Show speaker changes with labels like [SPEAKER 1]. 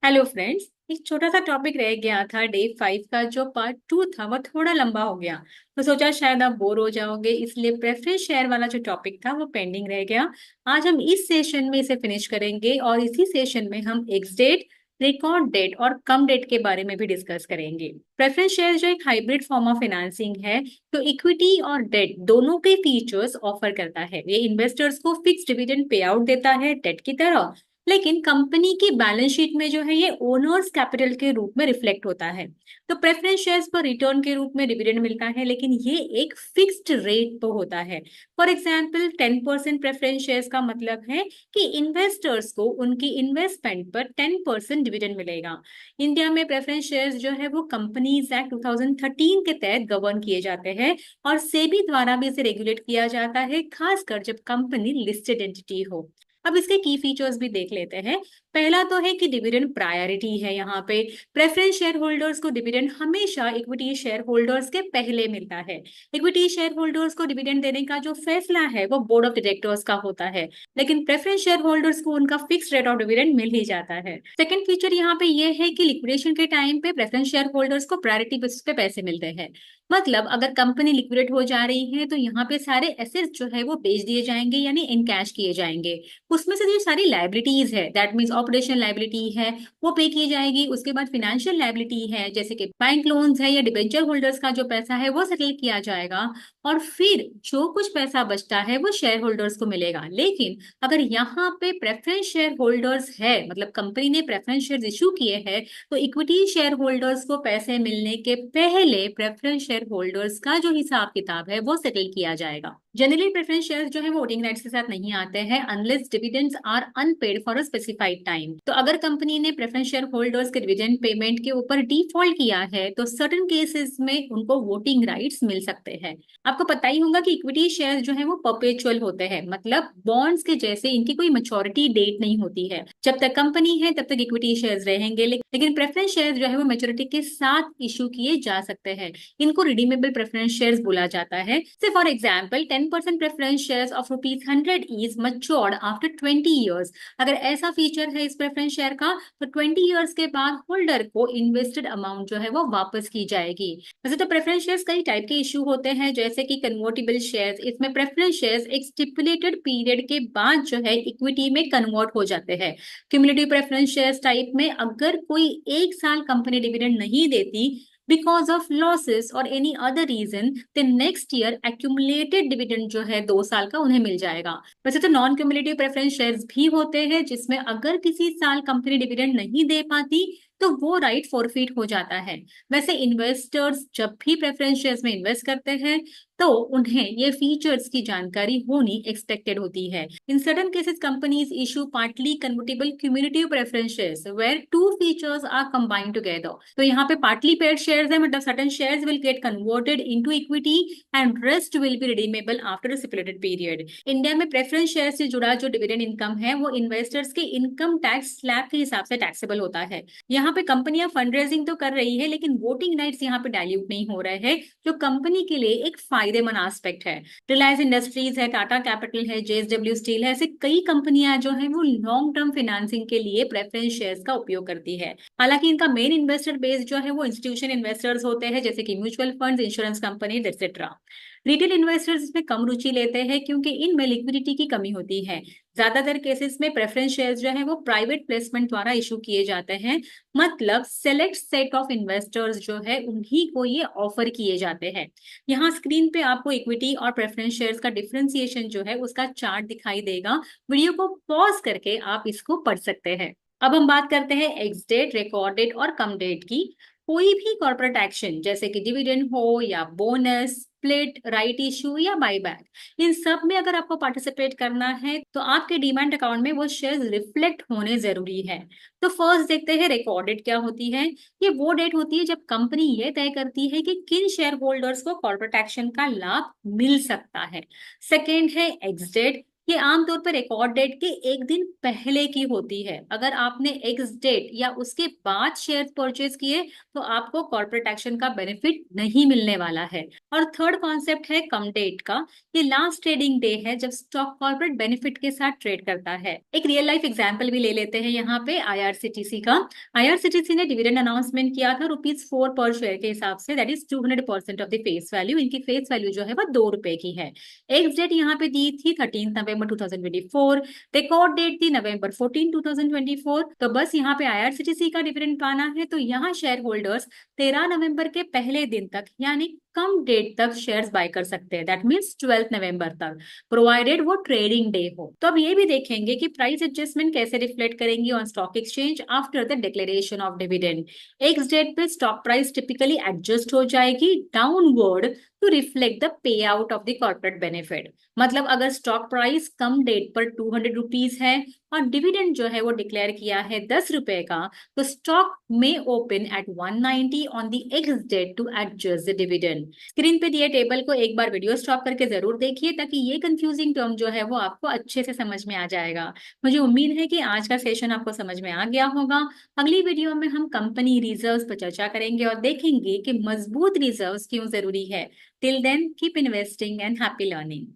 [SPEAKER 1] Hello friends. एक छोटा सा टॉपिक रह गया था डे 5 का, जो पार्ट 2 था वो थोड़ा लंबा हो गया। तो सोचा शायद आप बोर हो जाओगे, इसलिए प्रेफरेंस शेयर वाला जो टॉपिक था वो पेंडिंग रह गया। आज हम इस सेशन में इसे फिनिश करेंगे और इसी सेशन में हम एक्स डेट, रिकॉर्ड डेट और कम डेट के बारे में भी डिस्कस करेंगे। प्रेफरेंस शेयर जो एक हाइब्रिड फॉर्म ऑफ फाइनेंसिंग है, तो इक्विटी और डेट दोनों के फीचर्स ऑफर करता है। ये इन्वेस्टर्स को फिक्स डिविडेंड पे आउट देता है डेट की तरह, लेकिन कंपनी की बैलेंस शीट में जो है ये ओनर्स कैपिटल के रूप में रिफ्लेक्ट होता है। तो प्रेफरेंस शेयर्स पर रिटर्न के रूप में डिविडेंड मिलता है, लेकिन ये एक फिक्स्ड रेट पर होता है। फॉर एग्जांपल 10% प्रेफरेंस शेयर्स का मतलब है कि इन्वेस्टर्स को उनकी इन्वेस्टमेंट पर 10% डिविडेंड मिलेगा। इंडिया में प्रेफरेंस शेयर्स जो है वो कंपनीज एक्ट 2013 के तहत गवर्न किए जाते हैं और सेबी द्वारा भी इसे रेगुलेट किया जाता है, खासकर जब कंपनी लिस्टेड एंटिटी हो। अब इसके की फीचर्स भी देख लेते हैं। पहला तो है कि डिविडेंड प्रायोरिटी है। यहाँ पे प्रेफरेंस शेयर होल्डर्स को डिविडेंड हमेशा इक्विटी शेयर होल्डर्स के पहले मिलता है। इक्विटी शेयर होल्डर्स को डिविडेंड देने का जो फैसला है वो बोर्ड ऑफ डायरेक्टर्स का होता है, लेकिन प्रेफरेंस शेयर होल्डर्स को उनका फिक्स रेट ऑफ डिविडेंड मिल ही जाता है। सेकंड फीचर यहाँ पे ये है कि लिक्विडेशन के टाइम पे प्रेफरेंस शेयर होल्डर्स को प्रायोरिटी बेसिस पे पैसे मिलते हैं। मतलब अगर कंपनी लिक्विडेट हो जा रही है तो यहाँ पे सारे एसेट्स जो है वो बेच दिए जाएंगे, यानी इन कैश किए जाएंगे। उसमें से जो सारी लाइबिलिटीज है, दैट मीन्स ऑपरेशन लाइबिलिटी है, वो पे की जाएगी। उसके बाद फाइनेंशियल लाइबिलिटी है, जैसे कि बैंक लोन्स है या डिबेंचर होल्डर्स का जो पैसा है वो सेटल किया जाएगा। और फिर जो कुछ पैसा बचता है वो शेयर होल्डर्स को मिलेगा। लेकिन अगर यहाँ पे प्रेफरेंस शेयर होल्डर्स है, मतलब कंपनी ने प्रेफरेंस शेयर इशू किए हैं, तो इक्विटी शेयर होल्डर्स को पैसे मिलने के पहले प्रेफरेंस शेयर होल्डर्स का जो हिसाब किताब है वो सेटल किया जाएगा। जनरली प्रेफरेंस शेयर्स जो है वो वोटिंग राइट्स के साथ नहीं आते हैं unless dividends are unpaid for a specified time. तो अगर कंपनी ने प्रेफरेंस शेयर होल्डर्स के डिविडेंड पेमेंट के ऊपर डिफॉल्ट किया है तो सर्टेन केसेस में उनको वोटिंग राइट्स मिल सकते हैं। आपको पता ही होगा कि इक्विटी शेयर जो है वो परपेचुअल होते हैं, मतलब बॉन्ड्स के जैसे इनकी कोई मैच्योरिटी डेट नहीं होती है। जब तक कंपनी है तब तक इक्विटी शेयर्स रहेंगे, लेकिन प्रेफरेंस शेयर जो है वो मैच्योरिटी के साथ इशू किए जा सकते हैं। इनको रिडीमेबल प्रेफरेंस शेयर्स बोला जाता है। से for example 10% preference shares of ₹100 is matured after 20 years. अगर ऐसा फीचर है इस प्रेफरेंस शेयर का, तो 20 ईयर्स के बाद होल्डर को इन्वेस्टेड अमाउंट जो है वो वापस की जाएगी। वैसे तो प्रेफरेंस शेयर्स कई टाइप के इशू होते हैं, जैसे कि कन्वर्टेबल शेयर्स। इसमें प्रेफरेंस शेयर्स एक स्टिपुलेटेड पीरियड के बाद जो है इक्विटी में कन्वर्ट हो जाते हैं। क्यूमुलेटिव प्रेफरेंस शेयर्स टाइप में अगर कोई एक साल कंपनी डिविडेंड नहीं देती because of losses or any other reason, then next year accumulated dividend जो है 2 साल का उन्हें मिल जाएगा। वैसे तो नॉन क्यूमुलेटिव प्रेफरेंस शेयर्स भी होते हैं, जिसमें अगर किसी साल कंपनी डिविडेंड नहीं दे पाती तो वो राइट फॉरफिट हो जाता है। वैसे इन्वेस्टर्स जब भी प्रेफरेंस शेयर्स में इन्वेस्ट करते हैं तो उन्हें ये फीचर्स की जानकारी होनी एक्सपेक्टेड होती है। In certain cases companies issue partly convertible cumulative preference shares where two features are combined together. तो यहाँ पे पार्टली पेड शेयर्स है, मतलब certain shares will get converted into equity and rest will be redeemable after a stipulated period. India में preference share से जुड़ा जो dividend income है वो इन्वेस्टर्स के इनकम टैक्स स्लैब के हिसाब से टैक्सेबल होता है। यहाँ पे कंपनियां फंड रेजिंग तो कर रही है, लेकिन वोटिंग राइट्स यहाँ पे डाइल्यूट नहीं हो रहे हैं, जो कंपनी के लिए एक फायदेमंद एस्पेक्ट है। रिलायंस इंडस्ट्रीज है, टाटा कैपिटल है, जेएसडब्ल्यू स्टील है, ऐसे कई कंपनियां जो है वो लॉन्ग टर्म फाइनेंसिंग के लिए प्रेफरेंस शेयर्स का उपयोग करती है। हालांकि इनका मेन इन्वेस्टर बेस जो है वो इंस्टीट्यूशन इन्वेस्टर्स होते हैं, जैसे कि mutual funds, insurance companies etcetera. Retail investors इसमें कम रुचि लेते हैं क्योंकि इनमें लिक्विडिटी की कमी होती है। ज्यादातर केसेस में प्रेफरेंस शेयर्स जो है वो प्राइवेट प्लेसमेंट द्वारा इशू किए जाते हैं, मतलब सेलेक्ट सेट ऑफ इन्वेस्टर्स जो है उन्हीं को ये ऑफर किए जाते हैं। यहाँ स्क्रीन पे आपको इक्विटी और प्रेफरेंस शेयर्स का डिफरेंशिएशन जो है उसका चार्ट दिखाई देगा। वीडियो को पॉज करके आप इसको पढ़ सकते हैं। अब हम बात करते हैं एक्स डेट, रिकॉर्ड डेट और कम डेट की। कोई भी कॉर्पोरेट एक्शन जैसे कि डिविडेंड हो या बोनस, स्प्लिट, राइट इशू या बाईबैक, इन सब में अगर आपको पार्टिसिपेट करना है तो आपके डीमैट अकाउंट में वो शेयर्स रिफ्लेक्ट होने जरूरी है। तो फर्स्ट देखते हैं रिकॉर्ड डेट क्या होती है। ये वो डेट होती है जब कंपनी ये तय करती है कि किन शेयर होल्डर्स को कॉर्पोरेट एक्शन का लाभ मिल सकता है। सेकेंड है एक्स डेट। ये आमतौर पर रिकॉर्ड डेट के एक दिन पहले की होती है। अगर आपने एक्स डेट या उसके बाद शेयर परचेज किए तो आपको कॉर्पोरेट एक्शन का बेनिफिट नहीं मिलने वाला है। और थर्ड कॉन्सेप्ट है कम डेट का। ये लास्ट ट्रेडिंग डे है जब स्टॉक कॉर्पोरेट बेनिफिट के साथ ट्रेड करता है। एक रियल लाइफ एग्जांपल भी ले लेते हैं यहाँ पे आईआरसीटीसी का। आईआरसीटीसी ने डिविडेंड अनाउंसमेंट किया था ₹4 पर शेयर के हिसाब से, that is 200% of the face value. इनकी फेस वैल्यू जो है वो ₹2 की है। एक्स डेट यहाँ पे दी थी 13 नवंबर 2024। रिकॉर्ड डेट थी November 14, 2024। तो बस यहाँ पे आईआरसीटीसी का डिविडेंड पाना है तो यहाँ शेयर होल्डर्स 13 नवंबर के पहले दिन तक यानी कम डेट तक शेयर्स बाय कर सकते हैं, दैट मीन्स 12 नवंबर तक, प्रोवाइडेड वो ट्रेडिंग डे हो। तो अब ये भी देखेंगे कि प्राइस एडजस्टमेंट कैसे रिफ्लेक्ट करेंगी on stock exchange after the declaration of dividend. Ex date पे स्टॉक प्राइस टिपिकली एडजस्ट हो जाएगी downward to reflect the payout of the corporate benefit. मतलब अगर स्टॉक प्राइस कम डेट पर ₹200 है और डिविडेंड जो है वो डिक्लेयर किया है ₹10 का, तो स्टॉक में open at 190 on the ex date to adjust the dividend. Screen पे दिए टेबल को एक बार वीडियो स्टॉप करके जरूर देखिए ताकि ये कंफ्यूजिंग टर्म जो है वो आपको अच्छे से समझ में आ जाएगा। मुझे उम्मीद है कि आज का सेशन आपको समझ में आ गया होगा। अगली वीडियो में हम कंपनी रिजर्व्स पर चर्चा करेंगे और देखेंगे कि मजबूत रिजर्व्स क्यों जरूरी है। Till then keep investing and happy learning.